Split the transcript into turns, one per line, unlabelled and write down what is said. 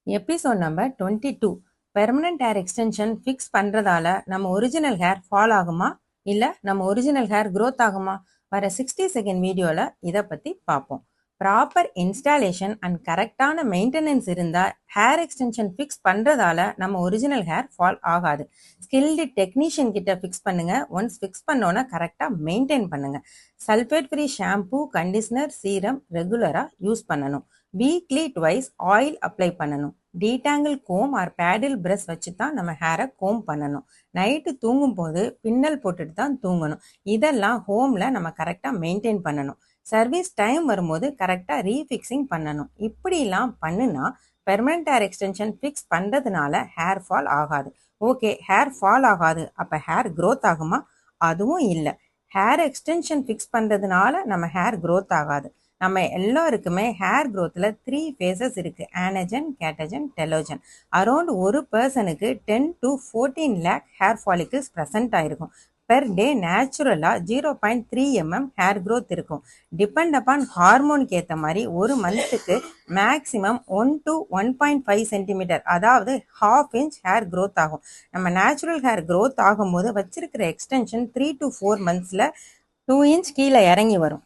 Episode number 22. Permanent hair extension fix பண்ணுறதால நம்ம original hair fall ஆகுமா இல்லை நம்ம ஒரிஜினல் ஹேர் க்ரோத் ஆகுமா? வர 60 செகண்ட் வீடியோவில் இதை பற்றி பார்ப்போம். ப்ராப்பர் இன்ஸ்டாலேஷன் அண்ட் கரெக்டான மெயின்டெனன்ஸ் இருந்தால் ஹேர் எக்ஸ்டென்ஷன் ஃபிக்ஸ் பண்ணுறதால நம்ம ஒரிஜினல் ஹேர் ஃபால் ஆகாது. ஸ்கில்டு டெக்னீஷியன் கிட்ட ஃபிக்ஸ் பண்ணுங்க. ஒன்ஸ் ஃபிக்ஸ் பண்ணோன்னா கரெக்டாக மெயின்டைன் பண்ணுங்க. Sulphate free shampoo, conditioner, serum ரெகுலராக யூஸ் பண்ணணும். வீக்லி ட்வைஸ் ஆயில் அப்ளை பண்ணணும். டீடாங்கிள் கோம் ஆர் பேடில் பிரஷ் வச்சு தான் நம்ம ஹேரை கோம் பண்ணணும். நைட்டு தூங்கும் போது பின்னல் போட்டுட்டு தான் தூங்கணும். இதெல்லாம் ஹோமில் நம்ம கரெக்டாக மெயின்டைன் பண்ணணும். சர்வீஸ் டைம் வரும்போது கரெக்டாக ரீஃபிக்ஸிங் பண்ணணும். இப்படிலாம் பண்ணுனா பெர்மனன்ட் ஹேர் எக்ஸ்டென்ஷன் ஃபிக்ஸ் பண்ணுறதுனால ஹேர் ஃபால் ஆகாது. ஓகே, ஹேர் ஃபால் ஆகாது, அப்போ ஹேர் க்ரோத் ஆகுமா? அதுவும் இல்லை. ஹேர் எக்ஸ்டென்ஷன் ஃபிக்ஸ் பண்ணுறதுனால நம்ம ஹேர் க்ரோத் ஆகாது. நம்ம எல்லாருக்குமே ஹேர் க்ரோத்தில் 3 phases இருக்குது: ஆனஜன், கேட்டஜன், டெலோஜன். அரௌண்ட் ஒரு பர்சனுக்கு 10 to 14 lakh hair follicles present ஆகிருக்கும். பெர் டே நேச்சுரலாக 0.3 mm ஹேர் க்ரோத் இருக்கும். டிபெண்ட் அப்பான் ஹார்மோனுக்கு ஏற்ற மாதிரி ஒரு மந்த்துக்கு மேக்ஸிமம் 1 to 1.5 சென்டிமீட்டர், அதாவது 1/2 inch ஹேர் க்ரோத் ஆகும். நம்ம நேச்சுரல் ஹேர் க்ரோத் ஆகும்போது வச்சிருக்கிற எக்ஸ்டென்ஷன் 3 to 4 months 2 inch கீழே இறங்கி வரும்.